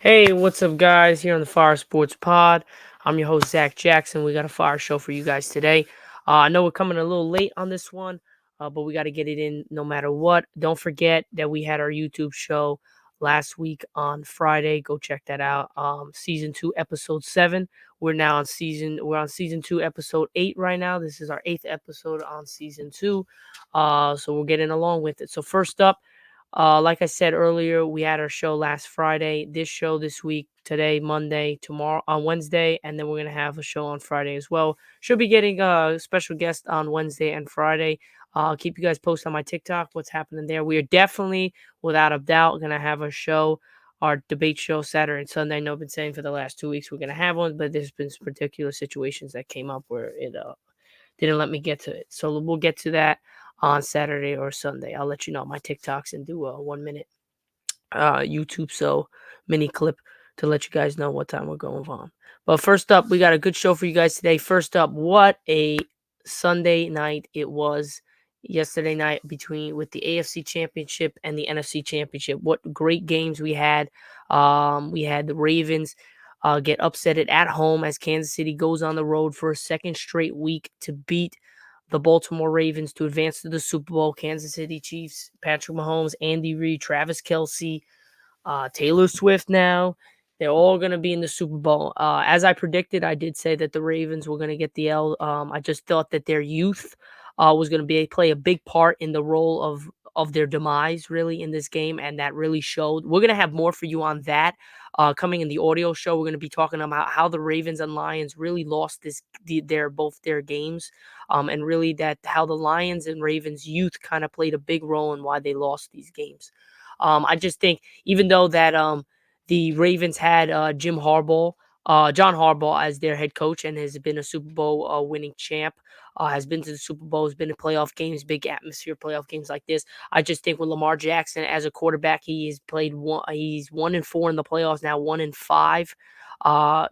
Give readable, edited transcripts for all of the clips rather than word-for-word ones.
Hey, what's up, guys? Here on the Fire Sports Pod. I'm your host, Zach Jackson. We got a fire show for you guys today. I know we're coming a little late on this one, but we got to get it in no matter what. Don't forget that we had our YouTube show last week on Friday. Go check that out. Season 2, episode 7. We're on season 2, episode 8 right now. This is our 8th episode on season 2. So we're getting along with it. So first up, like I said earlier, we had our show last Friday. This show this week, today, Monday, tomorrow, on Wednesday, and then we're gonna have a show on Friday as well. Should be getting a special guest on Wednesday and Friday. I'll keep you guys posted on my TikTok, what's happening there. We are definitely, without a doubt, gonna have a show, our debate show Saturday and Sunday. I know I've been saying for the last 2 weeks we're gonna have one, but there's been some particular situations that came up where it didn't let me get to it. So we'll get to that on Saturday or Sunday. I'll let you know my TikToks and do a 1 minute YouTube mini clip to let you guys know what time we're going on. But first up, we got a good show for you guys today. First up, what a Sunday night it was yesterday night with the AFC Championship and the NFC Championship. What great games we had. We had the Ravens get upset at home as Kansas City goes on the road for a second straight week to beat the Baltimore Ravens to advance to the Super Bowl. Kansas City Chiefs, Patrick Mahomes, Andy Reid, Travis Kelsey, Taylor Swift now. They're all going to be in the Super Bowl. As I predicted, I did say that the Ravens were going to get the L. I just thought that their youth was going to play a big part in the role of their demise, really, in this game, and that really showed. We're going to have more for you on that coming in the audio show. We're going to be talking about how the Ravens and Lions really lost both their games, and really that how the Lions and Ravens youth kind of played a big role in why they lost these games. I just think even though that the Ravens had John Harbaugh as their head coach and has been a Super Bowl winning champ, has been to the Super Bowl, has been to playoff games, big atmosphere playoff games like this. I just think with Lamar Jackson as a quarterback, he's 1-4 in the playoffs now, 1-5.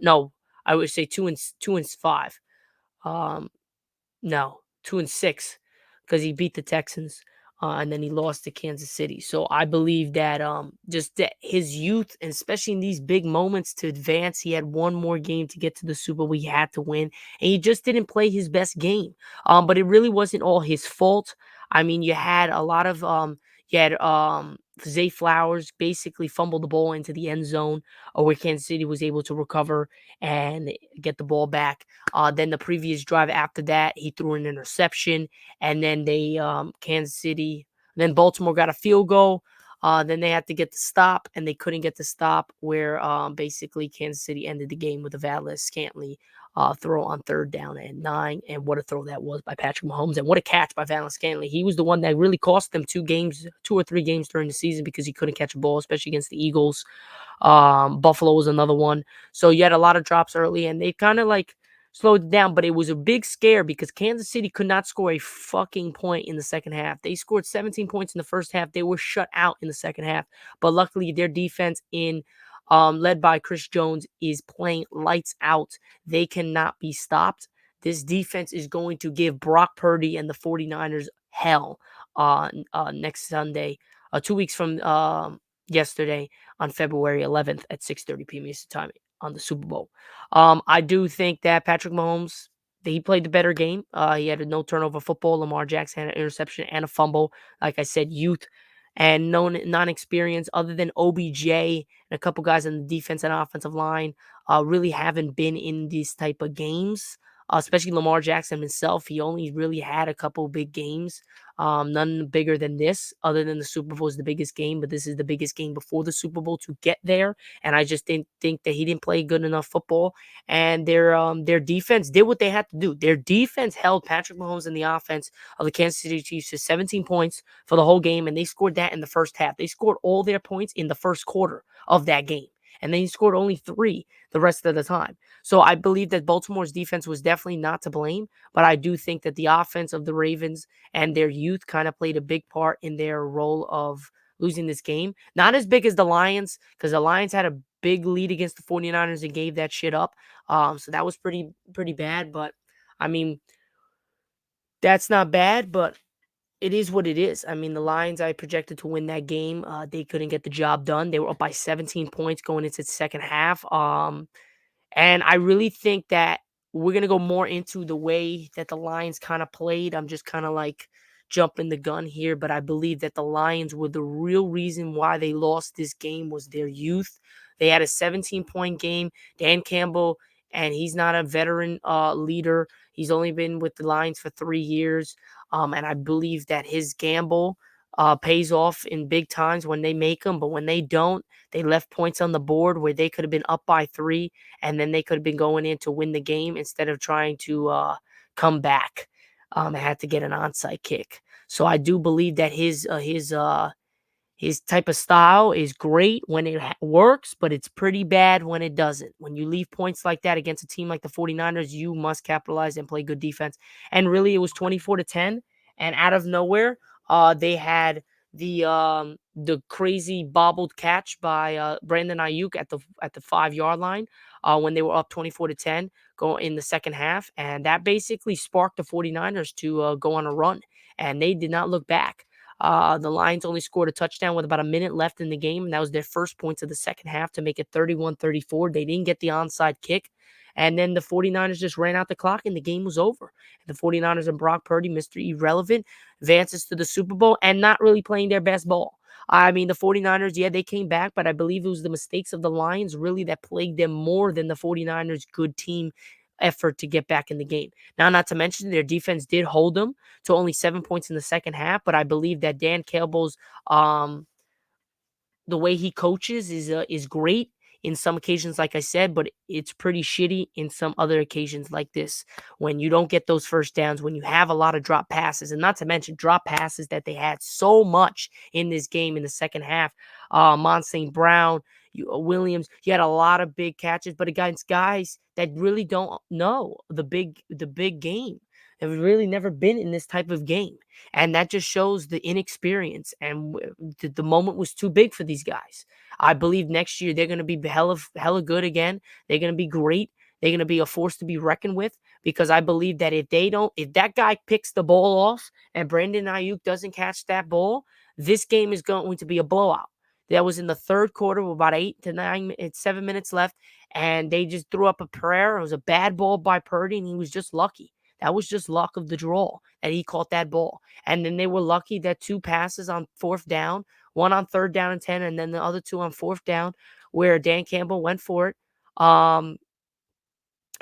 No, I would say 2-5. Um, no, 2-6 because he beat the Texans, and then he lost to Kansas City. So I believe that just that his youth, and especially in these big moments to advance, he had one more game to get to the Super Bowl. He had to win, and he just didn't play his best game. But it really wasn't all his fault. I mean, you had a lot of Zay Flowers basically fumbled the ball into the end zone, where Kansas City was able to recover and get the ball back. Then the previous drive after that, he threw an interception, and then Kansas City, then Baltimore got a field goal. Then they had to get the stop, and they couldn't get the stop. Where basically Kansas City ended the game with a Valdes-Scantling throw on third down and 9, and what a throw that was by Patrick Mahomes, and what a catch by Valdes-Scantling. He was the one that really cost them 2 or 3 games during the season because he couldn't catch a ball, especially against the Eagles. Buffalo was another one. So you had a lot of drops early, and they kind of like slowed it down, but it was a big scare because Kansas City could not score a fucking point in the second half. They scored 17 points in the first half. They were shut out in the second half, but luckily their defense led by Chris Jones is playing lights out. They cannot be stopped. This defense is going to give Brock Purdy and the 49ers hell next Sunday, 2 weeks from yesterday on February 11th at 6:30 p.m. Eastern Time on the Super Bowl. I do think that Patrick Mahomes, he played the better game. He had a no turnover football. Lamar Jackson had an interception and a fumble. Like I said, youth and non-experience other than OBJ and a couple guys on the defense and offensive line really haven't been in these type of games. Especially Lamar Jackson himself. He only really had a couple big games. None bigger than this, other than the Super Bowl is the biggest game, but this is the biggest game before the Super Bowl to get there. And I just didn't think that he didn't play good enough football. And their defense did what they had to do. Their defense held Patrick Mahomes and the offense of the Kansas City Chiefs to 17 points for the whole game, and they scored that in the first half. They scored all their points in the first quarter of that game. And then he scored only 3 the rest of the time. So I believe that Baltimore's defense was definitely not to blame, but I do think that the offense of the Ravens and their youth kind of played a big part in their role of losing this game. Not as big as the Lions, because the Lions had a big lead against the 49ers and gave that shit up. So that was pretty bad, but I mean, that's not bad, but it is what it is. I mean, the Lions, I projected to win that game. They couldn't get the job done. They were up by 17 points going into the second half. And I really think that we're gonna go more into the way that the Lions kind of played. I'm just kind of like jumping the gun here, but I believe that the Lions were the real reason why they lost this game was their youth. They had a 17-point game. Dan Campbell, and he's not a veteran leader. He's only been with the Lions for 3 years. And I believe that his gamble pays off in big times when they make them, but when they don't, they left points on the board where they could have been up by 3, and then they could have been going in to win the game instead of trying to come back. And had to get an onside kick. So I do believe that his type of style is great when it works, but it's pretty bad when it doesn't. When you leave points like that against a team like the 49ers, you must capitalize and play good defense. And really, it was 24-10. And out of nowhere, they had the crazy bobbled catch by Brandon Ayuk at the 5 yard line when they were up 24-10 go in the second half. And that basically sparked the 49ers to go on a run. And they did not look back. The Lions only scored a touchdown with about a minute left in the game, and that was their first points of the second half to make it 31-34. They didn't get the onside kick, and then the 49ers just ran out the clock, and the game was over. The 49ers and Brock Purdy, Mr. Irrelevant, advances to the Super Bowl and not really playing their best ball. I mean, the 49ers, yeah, they came back, but I believe it was the mistakes of the Lions really that plagued them more than the 49ers' good team effort to get back in the game. Now, not to mention their defense did hold them to only 7 points in the second half, but I believe that Dan Campbell's the way he coaches is great in some occasions, like I said, but it's pretty shitty in some other occasions like this when you don't get those first downs, when you have a lot of drop passes, and not to mention drop passes that they had so much in this game in the second half. Mont St. Brown, Williams, you had a lot of big catches, but against guys that really don't know the big game. Have really never been in this type of game. And that just shows the inexperience. And the moment was too big for these guys. I believe next year they're going to be hella good again. They're going to be great. They're going to be a force to be reckoned with because I believe that if that guy picks the ball off and Brandon Ayuk doesn't catch that ball, this game is going to be a blowout. That was in the third quarter with about 7 minutes left, and they just threw up a prayer. It was a bad ball by Purdy, and he was just lucky. That was just luck of the draw that he caught that ball. And then they were lucky that 2 passes on fourth down, one on third down and 10, and then the other 2 on fourth down where Dan Campbell went for it. And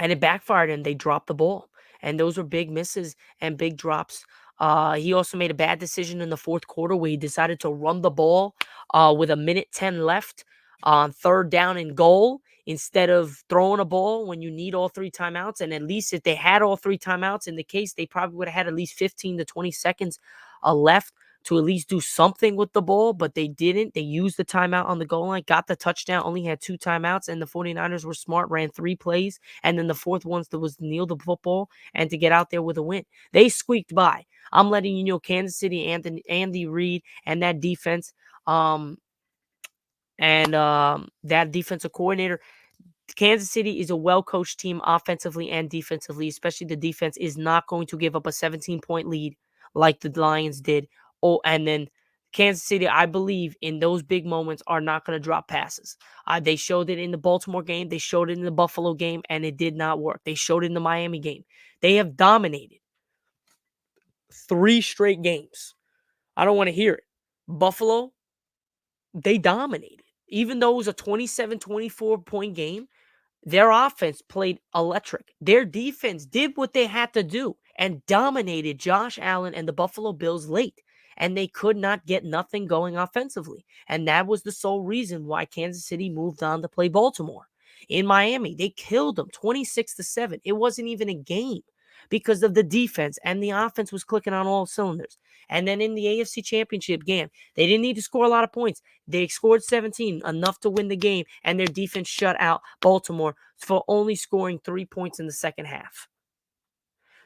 it backfired and they dropped the ball. And those were big misses and big drops. He also made a bad decision in the fourth quarter where he decided to run the ball with a minute 10 left on third down and goal instead of throwing a ball when you need all 3 timeouts. And at least if they had all 3 timeouts in the case, they probably would have had at least 15 to 20 seconds left to at least do something with the ball, but they didn't. They used the timeout on the goal line, got the touchdown, only had 2 timeouts, and the 49ers were smart, ran 3 plays, and then the fourth one was to kneel the football and to get out there with a win. They squeaked by. I'm letting you know, Kansas City, Andy Reid, and that defense, that defensive coordinator. Kansas City is a well-coached team offensively and defensively, especially the defense is not going to give up a 17-point lead like the Lions did. Oh, and then Kansas City, I believe, in those big moments are not going to drop passes. They showed it in the Baltimore game. They showed it in the Buffalo game, and it did not work. They showed it in the Miami game. They have dominated 3 straight games. I don't want to hear it. Buffalo, they dominated. Even though it was a 27-24 point game, their offense played electric. Their defense did what they had to do and dominated Josh Allen and the Buffalo Bills late. And they could not get nothing going offensively. And that was the sole reason why Kansas City moved on to play Baltimore. In Miami, they killed them 26-7. It wasn't even a game because of the defense, and the offense was clicking on all cylinders. And then in the AFC Championship game, they didn't need to score a lot of points. They scored 17, enough to win the game, and their defense shut out Baltimore for only scoring 3 points in the second half.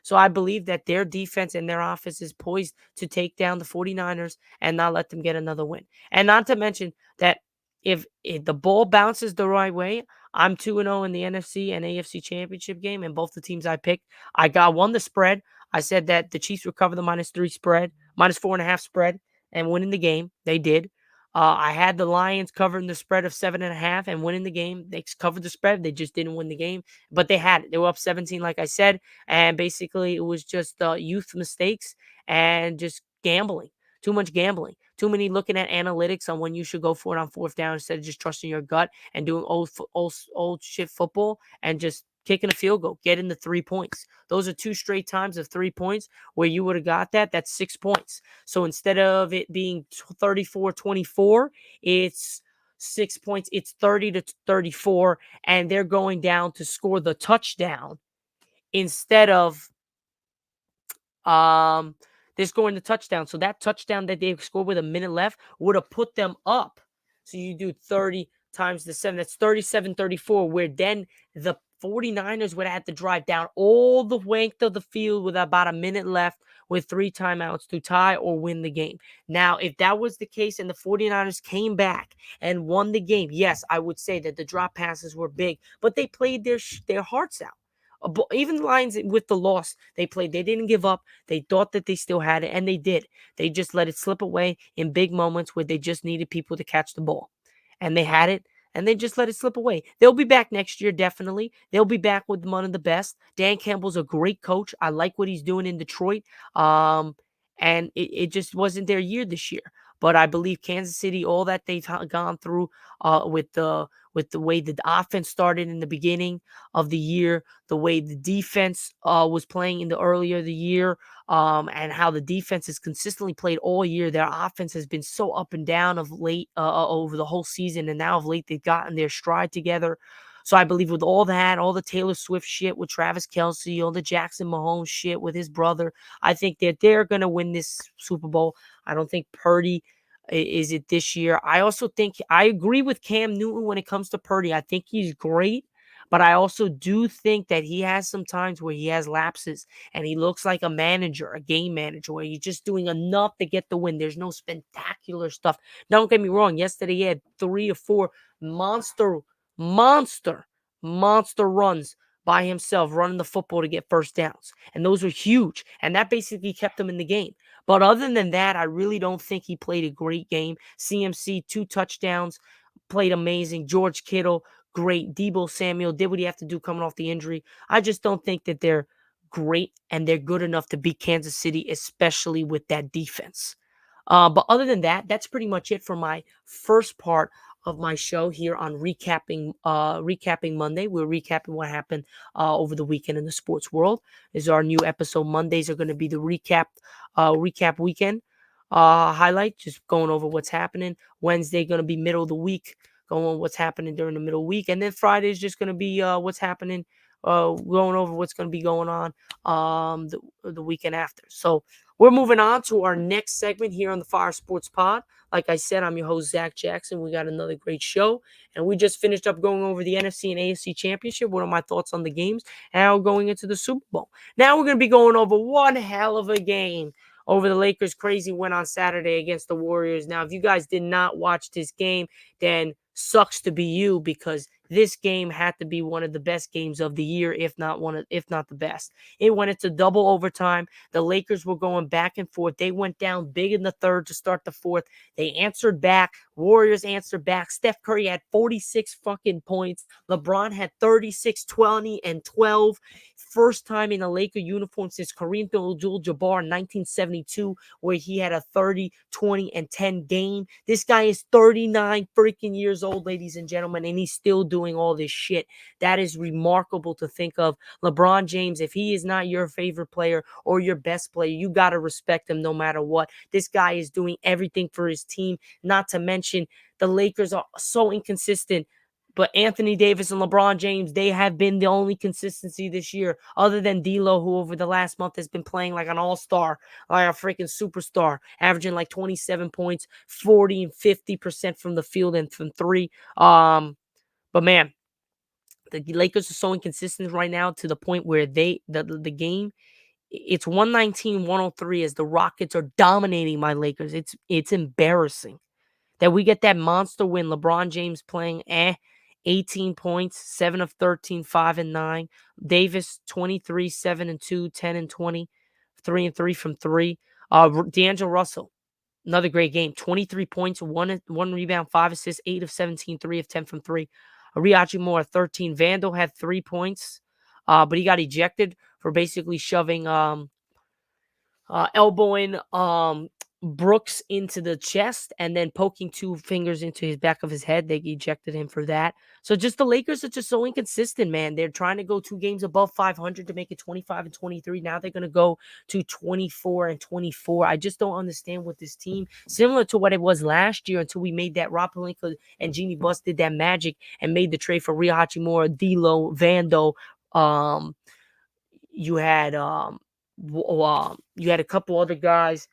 So I believe that their defense and their offense is poised to take down the 49ers and not let them get another win. And not to mention that if the ball bounces the right way, I'm 2-0 in the NFC and AFC championship game, and both the teams I picked, I got one the spread. I said that the Chiefs would cover the -4.5 spread, and winning the game. They did. I had the Lions covering the spread of 7.5 and winning the game. They covered the spread. They just didn't win the game, but they had it. They were up 17, like I said, and basically it was just youth mistakes and just gambling. Too much gambling. Too many looking at analytics on when you should go for it on fourth down instead of just trusting your gut and doing old shit football and just kicking a field goal, getting the 3 points. Those are 2 straight times of 3 points where you would have got that. That's 6 points. So instead of it being 34-24, it's 6 points. It's 30-34, and they're going down to score the touchdown instead of they're scoring the touchdown. So that touchdown that they scored with a minute left would have put them up. So you do 30 times the 7. That's 37-34, where then the 49ers would have to drive down all the length of the field with about a minute left with 3 timeouts to tie or win the game. Now, if that was the case and the 49ers came back and won the game, yes, I would say that the drop passes were big, but they played their hearts out. Even the Lions with the loss, they played. They didn't give up. They thought that they still had it, and they did. They just let it slip away in big moments where they just needed people to catch the ball. And they had it, and they just let it slip away. They'll be back next year, definitely. They'll be back with one of the best. Dan Campbell's a great coach. I like what he's doing in Detroit. And it just wasn't their year this year. But I believe Kansas City, all that they've gone through with the way the offense started in the beginning of the year, the way the defense was playing in the earlier of the year, and how the defense has consistently played all year. Their offense has been so up and down of late over the whole season, and now of late they've gotten their stride together. So I believe with all that, all the Taylor Swift shit with Travis Kelce, all the Jackson Mahomes shit with his brother, I think that they're going to win this Super Bowl. I don't think Purdy is it this year. I also think I agree with Cam Newton when it comes to Purdy. I think he's great. But I also do think that he has some times where he has lapses and he looks like a manager, a game manager, where he's just doing enough to get the win. There's no spectacular stuff. Don't get me wrong. Yesterday he had 3 or 4 monster, monster, monster runs by himself, running the football to get first downs. And those were huge. And that basically kept him in the game. But other than that, I really don't think he played a great game. CMC, 2 touchdowns, played amazing. George Kittle, great. Debo Samuel did what he had to do coming off the injury. I just don't think that they're great and they're good enough to beat Kansas City, especially with that defense. But other than that, that's pretty much it for my first part of my show here on recapping Monday. We're recapping what happened over the weekend in the sports world. This is our new episode. Mondays are going to be the recap weekend highlight, just going over what's happening. Wednesday going to be middle of the week, going over what's happening during the middle week, and then Friday is just going to be what's happening, going over what's going to be going on the weekend after. So we're moving on to our next segment here on the Fire Sports Pod. Like I said, I'm your host, Zach Jackson. We got another great show, and we just finished up going over the NFC and AFC Championship. What are my thoughts on the games, and how we're going into the Super Bowl. Now we're going to be going over one hell of a game over the Lakers' crazy win on Saturday against the Warriors. Now, if you guys did not watch this game, then sucks to be you, because this game had to be one of the best games of the year, if not the best. It went into double overtime. The Lakers were going back and forth. They went down big in the third to start the fourth. They answered back. Warriors answered back. Steph Curry had 46 fucking points. LeBron had 36, 20, and 12. First time in a Laker uniform since Kareem Abdul-Jabbar in 1972, where he had a 30, 20, and 10 game. This guy is 39 freaking years old, ladies and gentlemen, and he's still doing all this shit. That is remarkable to think of. LeBron James, if he is not your favorite player or your best player, you got to respect him no matter what. This guy is doing everything for his team, not to mention the Lakers are so inconsistent. But Anthony Davis and LeBron James, they have been the only consistency this year, other than D'Lo, who over the last month has been playing like an all-star, like a freaking superstar, averaging like 27 points, 40 and 50% from the field and from 3. But man, the Lakers are so inconsistent right now to the point where the game, it's 119-103 as the Rockets are dominating my Lakers. It's embarrassing that we get that monster win. LeBron James playing 18 points, 7 of 13, 5 and 9. Davis 23, 7 and 2, 10 and 20. 3 and 3 from three. D'Angelo Russell, another great game. 23 points, one rebound, 5 assists, 8 of 17, 3 of 10 from three. Ariachi Moore, 13. Vandal had 3 points, but he got ejected for basically shoving elbowing Brooks into the chest and then poking 2 fingers into his back of his head. They ejected him for that. So just the Lakers are just so inconsistent, man. They're trying to go 2 games above 500 to make it 25 and 23. Now they're going to go to 24 and 24. I just don't understand what this team, similar to what it was last year until we made that Rob Pelinka and Jeannie Buss did that magic and made the trade for Rhea Hachimura, D'Lo, Vando, you had you had a couple other guys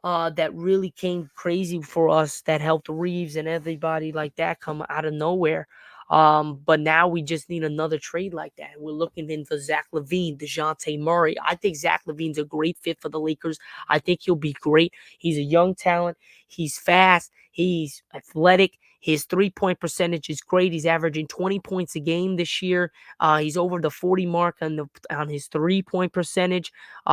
that really came crazy for us that helped Reeves and everybody like that come out of nowhere. But now we just need another trade like that. We're looking into Zach LaVine, DeJounte Murray. I think Zach LaVine's a great fit for the Lakers. I think he'll be great. He's a young talent. He's fast. He's athletic. His 3-point percentage is great. He's averaging 20 points a game this year. He's over the 40 mark on his 3-point percentage.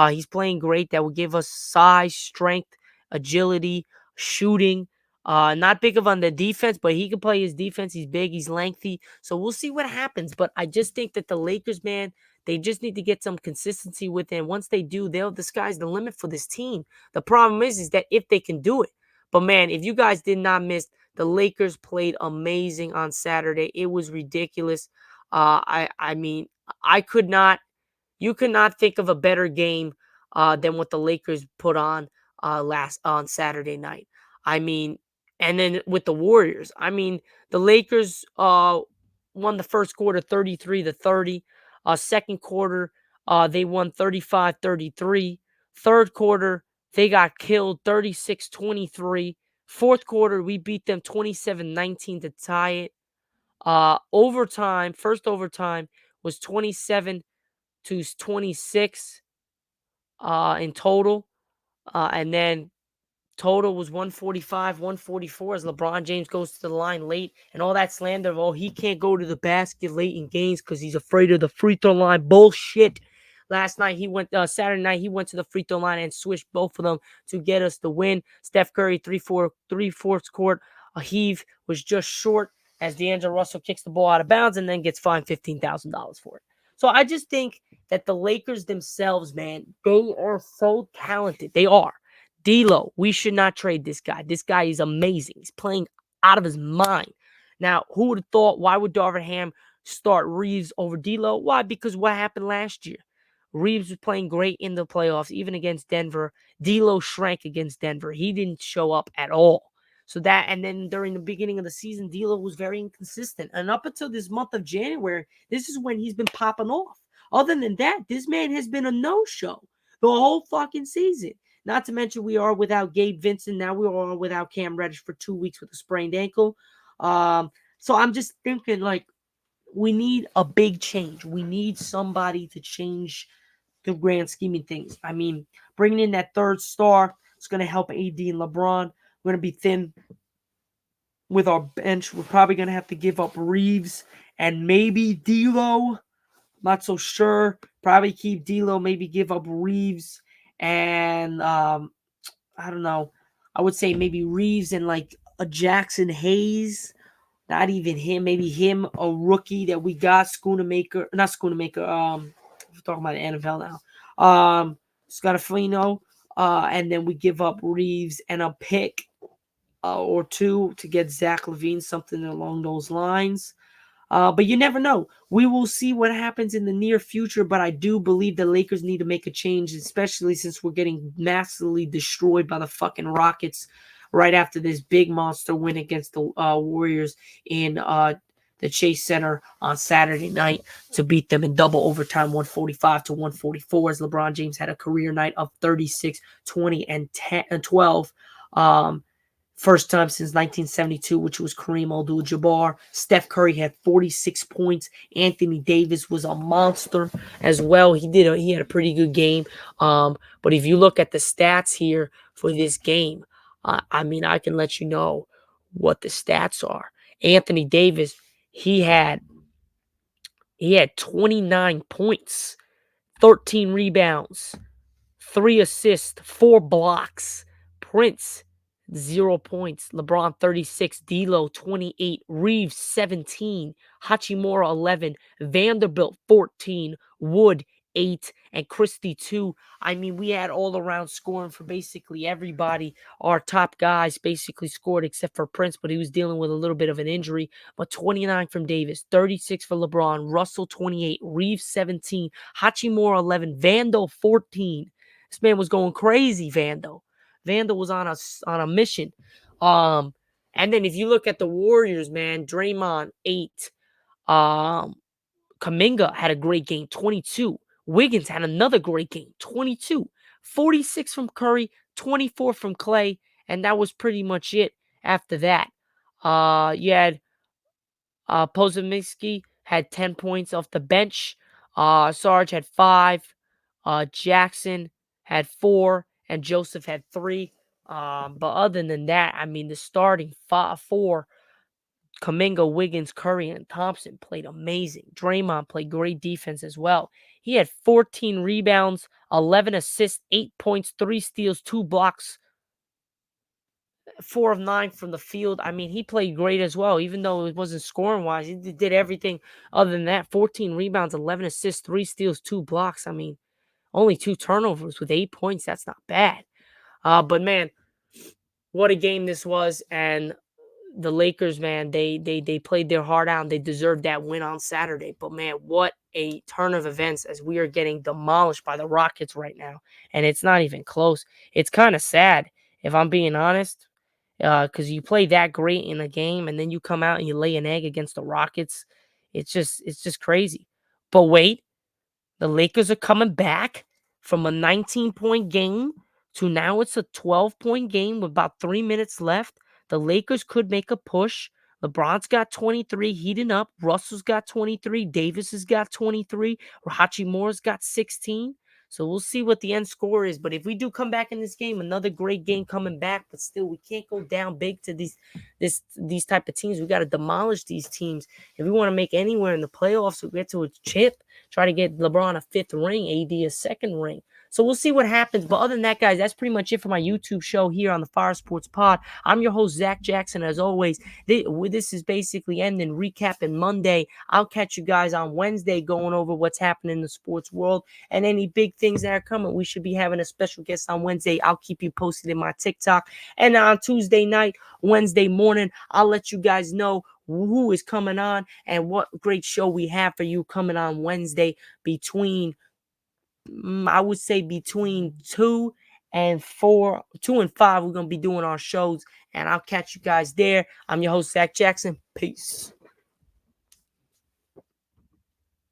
He's playing great. That will give us size, strength, agility, shooting. Not big of on the defense, but he can play his defense. He's big, he's lengthy. So we'll see what happens. But I just think that the Lakers, man, they just need to get some consistency with it. And once they do, the sky's the limit for this team. The problem is that if they can do it. But man, if you guys did not miss, the Lakers played amazing on Saturday. It was ridiculous. I mean, I could not. You could not think of a better game than what the Lakers put on last on Saturday night. I mean, and then with the Warriors, I mean, the Lakers won the first quarter 33-30. Second quarter, they won 35-33. Third quarter, they got killed 36-23. Fourth quarter, we beat them 27-19 to tie it. First overtime was 27 to 26 in total. And then total was 145, 144 as LeBron James goes to the line late. And all that slander of, oh, he can't go to the basket late in games because he's afraid of the free throw line. Bullshit. Last night, Saturday night, he went to the free throw line and switched both of them to get us the win. Steph Curry, 3/4 court. A heave was just short as D'Angelo Russell kicks the ball out of bounds and then gets fined $15,000 for it. So I just think that the Lakers themselves, man, they are so talented. They are. D'Lo, we should not trade this guy. This guy is amazing. He's playing out of his mind. Now, who would have thought? Why would Darvin Ham start Reeves over D'Lo? Why? Because what happened last year? Reeves was playing great in the playoffs, even against Denver. D'Lo shrank against Denver. He didn't show up at all. So that, and then during the beginning of the season, D'Lo was very inconsistent. And up until this month of January, this is when he's been popping off. Other than that, this man has been a no-show the whole fucking season. Not to mention we are without Gabe Vincent. Now we are without Cam Reddish for 2 weeks with a sprained ankle. So I'm just thinking, like, we need a big change. We need somebody to change the grand scheme of things. I mean, bringing in that third star is going to help AD and LeBron. We're going to be thin with our bench. We're probably going to have to give up Reeves and maybe D'Lo. Not so sure. Probably keep D'Lo, maybe give up Reeves and I don't know. I would say maybe Reeves and like a Jackson Hayes. Not even him. Maybe him, a rookie that we got, Schoonamaker. Not Schoonamaker. We're talking about the NFL now. Scarafino. And then we give up Reeves and a pick or two to get Zach LaVine, something along those lines. But you never know. We will see what happens in the near future, but I do believe the Lakers need to make a change, especially since we're getting massively destroyed by the fucking Rockets right after this big monster win against the Warriors in the Chase Center on Saturday night to beat them in double overtime, 145-144, as LeBron James had a career night of 36, 20, and 12. First time since 1972, which was Kareem Abdul-Jabbar. Steph Curry had 46 points. Anthony Davis was a monster as well. He had a pretty good game. But if you look at the stats here for this game, I mean, I can let you know what the stats are. Anthony Davis, he had 29 points, 13 rebounds, 3 assists, 4 blocks. Prince, 0 points. LeBron, 36. D'Lo, 28. Reeves, 17. Hachimura, 11. Vanderbilt, 14. Wood, 8. And Christie, 2. I mean, we had all around scoring for basically everybody. Our top guys basically scored except for Prince, but he was dealing with a little bit of an injury. But 29 from Davis, 36 for LeBron, Russell, 28. Reeves, 17. Hachimura, 11. Vando, 14. This man was going crazy, Vando. Vando was on a mission. And then if you look at the Warriors, man, Draymond, 8. Kuminga had a great game, 22. Wiggins had another great game, 22. 46 from Curry, 24 from Clay, and that was pretty much it after that. You had Pozominski had 10 points off the bench. Sarge had 5. Jackson had 4. And Joseph had 3. But other than that, I mean, the starting 4, Kuminga, Wiggins, Curry, and Thompson played amazing. Draymond played great defense as well. He had 14 rebounds, 11 assists, 8 points, 3 steals, 2 blocks, 4 of 9 from the field. I mean, he played great as well, even though it wasn't scoring wise. He did everything other than that. 14 rebounds, 11 assists, 3 steals, 2 blocks. I mean, only 2 turnovers with 8 points. That's not bad. But man, what a game this was. And the Lakers, man, they played their heart out and they deserved that win on Saturday. But man, what a turn of events as we are getting demolished by the Rockets right now. And it's not even close. It's kind of sad, if I'm being honest. Because you play that great in a game and then you come out and you lay an egg against the Rockets. It's just crazy. But wait, the Lakers are coming back from a 19-point game to now it's a 12-point game with about 3 minutes left. The Lakers could make a push. LeBron's got 23, heating up. Russell's got 23. Davis has got 23. Hachimura's got 16. So we'll see what the end score is. But if we do come back in this game, another great game coming back. But still, we can't go down big to these type of teams. We got to demolish these teams. If we want to make anywhere in the playoffs, we get to a chip. Try to get LeBron a 5th ring, AD a 2nd ring. So we'll see what happens. But other than that, guys, that's pretty much it for my YouTube show here on the Fire Sports Pod. I'm your host, Zach Jackson. As always, this is basically ending, recapping Monday. I'll catch you guys on Wednesday going over what's happening in the sports world and any big things that are coming. We should be having a special guest on Wednesday. I'll keep you posted in my TikTok. And on Tuesday night, Wednesday morning, I'll let you guys know who is coming on and what great show we have for you coming on Wednesday between, I would say between 2 and 4, 2 and 5, we're going to be doing our shows, and I'll catch you guys there. I'm your host, Zach Jackson. Peace.